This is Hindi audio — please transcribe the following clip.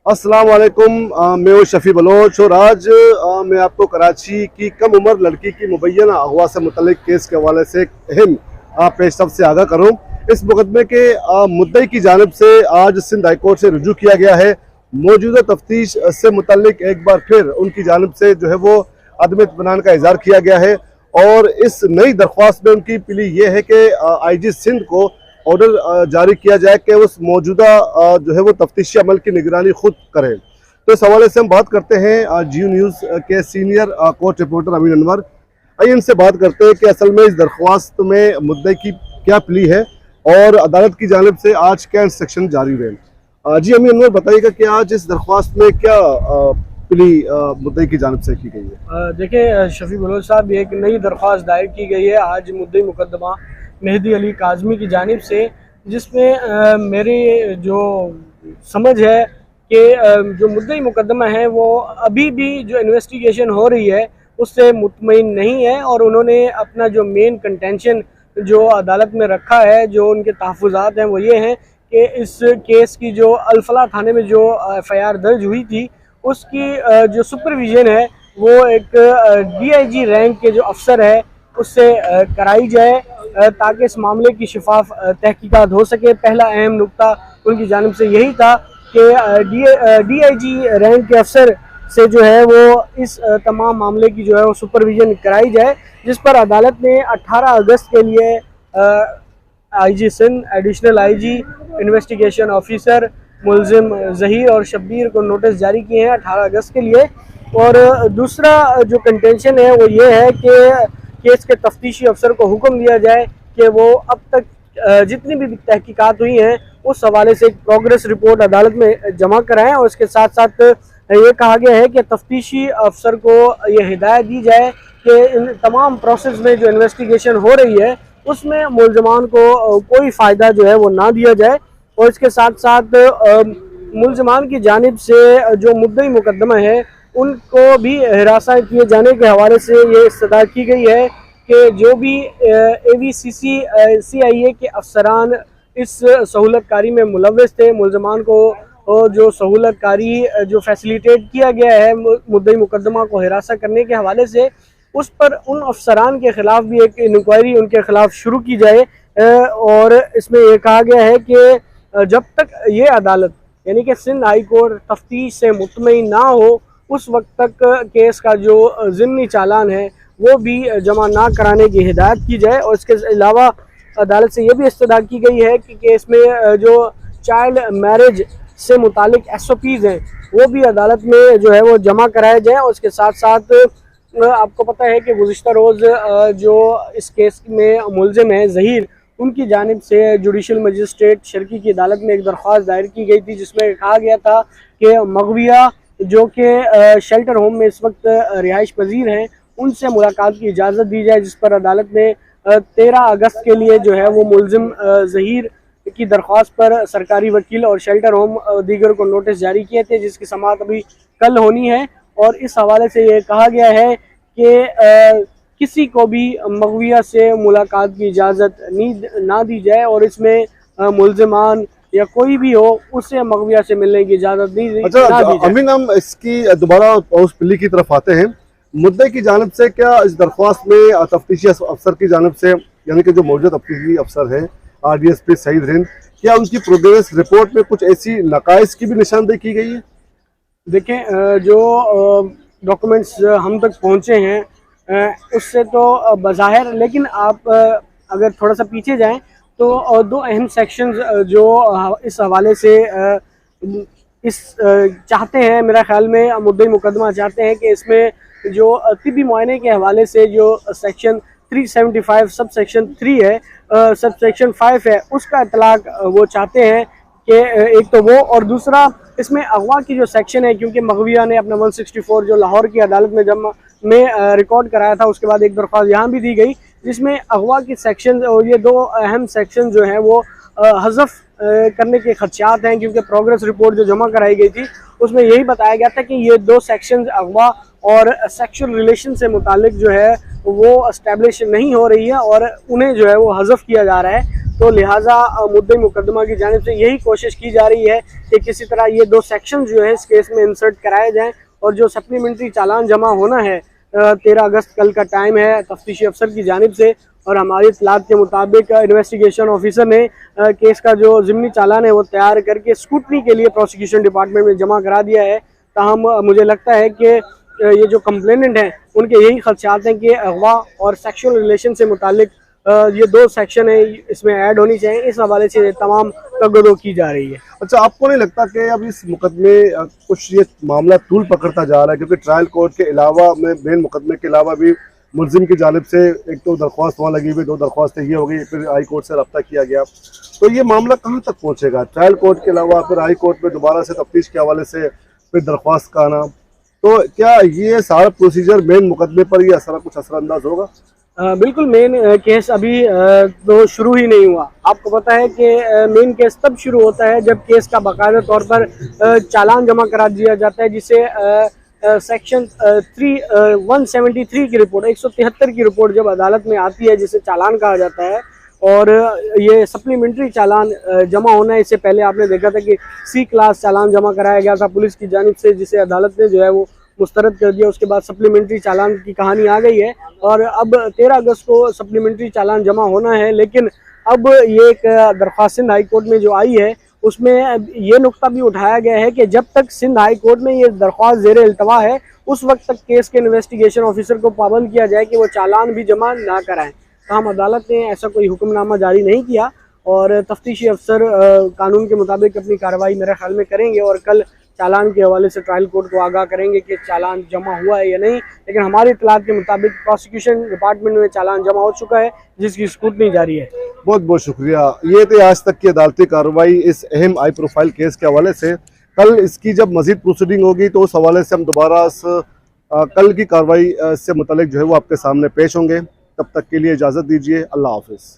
अस्सलाम वालेकुम। मैं हूं शफी बलोच और आज मैं आपको कराची की कम उम्र लड़की की मुबैना अगवा से मुतल्लिक केस के हवाले से एक अहम पेशरफ से आगाह करूं। इस मुकदमे के मुद्दई की जानिब से आज सिंध हाई कोर्ट से रुजू किया गया है। मौजूदा तफ्तीश से मुतल्लिक एक बार फिर उनकी जानिब से जो है वो अदम इत्मीनान का इजहार किया गया है और इस नई दरख्वास्त में उनकी प्ली ये है कि IG सिंध को ऑर्डर जारी किया जाए कि उस मौजूदा जो है वो तफ्तीशी अमल की निगरानी खुद करें। तो इस हवाले से हम बात करते हैं जियो न्यूज़ के सीनियर कोर्ट रिपोर्टर अमीन अनवर। आइए इनसे बात करते हैं कि असल में इस दरख्वास्त में मुद्दे की क्या प्ली है और अदालत की जानिब से आज क्या इंस्ट्रक्शन जारी हुए। जी अमीन अनवर, बताइएगा कि आज इस दरख्वास्त में क्या प्ली मुद्दे की जानिब से की गई है। देखिए शफी बलोच साहब, एक नई दरख्वास्त दायर की गई है आज मुद्दई मुकदमा मेहदी अली काज़मी की जानिब से, जिसमें मेरी जो समझ है कि जो मुद्दई मुकदमा है वो अभी भी जो इन्वेस्टिगेशन हो रही है उससे मुतमईन नहीं है और उन्होंने अपना जो मेन कंटेंशन जो अदालत में रखा है, जो उनके तहफ़्फ़ुज़ात हैं वो ये हैं कि इस केस की जो अल-फलाह थाने में जो FIR दर्ज हुई थी उसकी जो सुपरविज़न है वो एक DIG रैंक के जो अफसर है उससे कराई जाए ताकि इस मामले की शफाफ तहकीकात हो सके। पहला अहम नुक्ता उनकी जानिब से यही था कि DIG रैंक के अफसर से जो है वो इस तमाम मामले की जो है वो सुपरविज़न कराई जाए, जिस पर अदालत ने 18 अगस्त के लिए IG Sindh, additional IG, investigation officer, मुलजिम ज़हीर और शब्बीर को नोटिस जारी किए हैं 18 अगस्त के लिए। और दूसरा जो कंटेंशन है वो ये है कि केस के तफ्तीशी अफसर को हुक्म दिया जाए कि वो अब तक जितनी भी तहकीकात हुई हैं उस हवाले से एक प्रोग्रेस रिपोर्ट अदालत में जमा कराएं। और इसके साथ साथ ये कहा गया है कि तफ्तीशी अफसर को ये हिदायत दी जाए कि इन तमाम प्रोसेस में जो इन्वेस्टिगेशन हो रही है उसमें मुलजमान को कोई फ़ायदा जो है वो ना दिया जाए। और इसके साथ साथ मुलजमान की जानिब से जो मुद्दई मुकदमा है उनको भी हिरासत किए जाने के हवाले से ये इस्तदा की गई है कि जो भी AVCC CIA के अफसरान इस सहूलतकारी में मुलव्वस थे, मुलजमान को जो सहूलतकारी जो फैसिलिटेट किया गया है मुद्दई मुकदमा को हिरासत करने के हवाले से, उस पर उन अफसरान के ख़िलाफ़ भी एक इंक्वायरी उनके ख़िलाफ़ शुरू की जाए। और इसमें यह कहा गया है कि जब तक ये अदालत यानी कि सिंध हाई कोर्ट तफ्तीश से मुतमईन ना हो उस वक्त तक केस का जो ज़िम्नी चालान है वो भी जमा ना कराने की हिदायत की जाए। और इसके अलावा अदालत से ये भी इस्तदा की गई है कि केस में जो चाइल्ड मैरिज से मुतालिक SOPs हैं वो भी अदालत में जो है वो जमा कराए जाएँ। और उसके साथ साथ आपको पता है कि गुज़िश्ता रोज़ जो इस केस में मुलजिम है ज़हीर, उनकी जानिब से जुडिशल मजिस्ट्रेट शर्की की अदालत में एक दरख्वास्त दायर की गई थी जिसमें कहा गया था कि मगविया जो कि शेल्टर होम में इस वक्त रिहाइश पजीर हैं उनसे मुलाकात की इजाज़त दी जाए, जिस पर अदालत ने 13 अगस्त के लिए जो है वो मुलजिम ज़हीर की दरख्वास्त पर सरकारी वकील और शेल्टर होम दीगर को नोटिस जारी किए थे, जिसकी समाअत अभी कल होनी है। और इस हवाले से ये कहा गया है कि किसी को भी मगविया से मुलाकात की इजाज़त ना दी जाए और इसमें मुलजिमान या कोई भी हो उससे मगविया से मिलने की इजाज़त दी जाए। अमीन, हम इसकी दोबारा उस प्ली की तरफ आते हैं। मुद्दे की जानिब से क्या इस दरख्वास्त में तफ्तीशी अफसर की जानिब से यानी कि जो मौजूदा तफ्तीशी अफसर हैं RDSP सईद हिंद, क्या उनकी प्रोग्रेस रिपोर्ट में कुछ ऐसी नकाइस की भी निशानदेही की गई है? देखें, जो डॉक्यूमेंट्स हम तक पहुँचे हैं उससे तो बज़ाहिर, लेकिन आप अगर थोड़ा सा पीछे जाएँ तो दो अहम सेक्शंस जो इस हवाले से चाहते हैं, मेरा ख्याल में मुद्दई मुकदमा चाहते हैं कि इसमें जो तिब्बी मुआयने के हवाले से जो सेक्शन 375 सब सेक्शन 3 है, सब सेक्शन 5 है, उसका इतलाक वो चाहते हैं कि एक तो वो, और दूसरा इसमें अगवा की जो सेक्शन है, क्योंकि मगविया ने अपना 164 जो लाहौर की अदालत में रिकॉर्ड कराया था, उसके बाद एक दरख्वास्त यहाँ भी दी गई जिसमें अगवा की सेक्शन और ये दो अहम सेक्शन जो हैं वो हज़फ करने के खदशात हैं, क्योंकि प्रोग्रेस रिपोर्ट जो जमा कराई गई थी उसमें यही बताया गया था कि ये दो सेक्शन अगवा और सेक्शुअल रिलेशन से मुतालिक जो है वो इस्टेब्लिश नहीं हो रही है और उन्हें जो है वो हज़फ किया जा रहा है। तो लिहाजा मुद्दई मुकदमा की जानिब से यही कोशिश की जा रही है कि किसी तरह ये 2 सेक्शन जो है इस केस में इंसर्ट कराए जाएं और जो सप्लीमेंट्री चालान जमा होना है 13 अगस्त कल का टाइम है तफ्तीशी अफसर की जानिब से, और हमारी इत्तलात के मुताबिक इन्वेस्टिगेशन ऑफिसर ने केस का जो ज़िमनी चालान है वो तैयार करके स्कूटनी के लिए प्रोसिक्यूशन डिपार्टमेंट में जमा करा दिया है। ताहम मुझे लगता है कि ये जो कंप्लेनेंट हैं उनके यही खदशात हैं कि अगवा और सेक्सुअल रिलेशन से मुतालिक ये 2 सेक्शन है इसमें ऐड होनी चाहिए, इस हवाले से तमाम तगदो की जा रही है। अच्छा, आपको नहीं लगता कि अब इस मुकदमे कुछ ये मामला तूल पकड़ता जा रहा है, क्योंकि ट्रायल कोर्ट के अलावा में मेन मुकदमे के अलावा भी मुलजिम की जानिब से एक तो दरख्वास्त वहाँ लगी हुई, 2 दरख्वास्तें ये हो गई, फिर हाई कोर्ट से रब्ता किया गया, तो ये मामला कहाँ तक पहुँचेगा? ट्रायल कोर्ट के अलावा फिर हाई कोर्ट में दोबारा से तफ्तीश के हवाले से फिर दरख्वास्त का आना, तो क्या ये सारा प्रोसीजर मेन मुकदमे पर ही कुछ असरअंदाज होगा? बिल्कुल, मेन केस अभी तो शुरू ही नहीं हुआ। आपको पता है कि मेन केस तब शुरू होता है जब केस का बाकायदा तौर पर चालान जमा करा दिया जाता है, जिसे सेक्शन 173 की रिपोर्ट 173 की रिपोर्ट जब अदालत में आती है जिसे चालान कहा जाता है, और ये सप्लीमेंट्री चालान जमा होना है। इससे पहले आपने देखा था कि C क्लास चालान जमा कराया गया था पुलिस की जानिब से, जिसे अदालत ने जो है वो मुस्तरद कर दिया। उसके बाद सप्लीमेंट्री चालान की कहानी आ गई है और अब 13 अगस्त को सप्लीमेंट्री चालान जमा होना है। लेकिन अब ये एक दरख्वास्त सिंध हाई कोर्ट में जो आई है उसमें ये नुक्ता भी उठाया गया है कि जब तक सिंध हाई कोर्ट में ये दरख्वास्त ज़ेर इल्तवा है उस वक्त तक केस के इन्वेस्टिगेशन ऑफिसर को पाबंद किया जाए कि वो चालान भी जमा ना कराएं। तमाम अदालत ने ऐसा कोई हुक्मनामा जारी नहीं किया और तफ्तीशी अफसर कानून के मुताबिक अपनी कार्रवाई मेरे ख्याल में करेंगे और कल चालान के हवाले से ट्रायल कोर्ट को आगाह करेंगे कि चालान जमा हुआ है या नहीं। लेकिन हमारी इत्तलात के मुताबिक प्रोसिक्यूशन डिपार्टमेंट में चालान जमा हो चुका है जिसकी स्क्रूटनी जारी है। बहुत बहुत शुक्रिया। ये थी आज तक की अदालती कार्रवाई इस अहम हाई प्रोफाइल केस के हवाले से। कल इसकी जब मजीद प्रोसीडिंग होगी तो उस हवाले से हम दोबारा कल की कार्रवाई से मुतल्लिक जो है वो आपके सामने पेश होंगे। तब तक के लिए इजाज़त दीजिए। अल्लाह हाफिज़।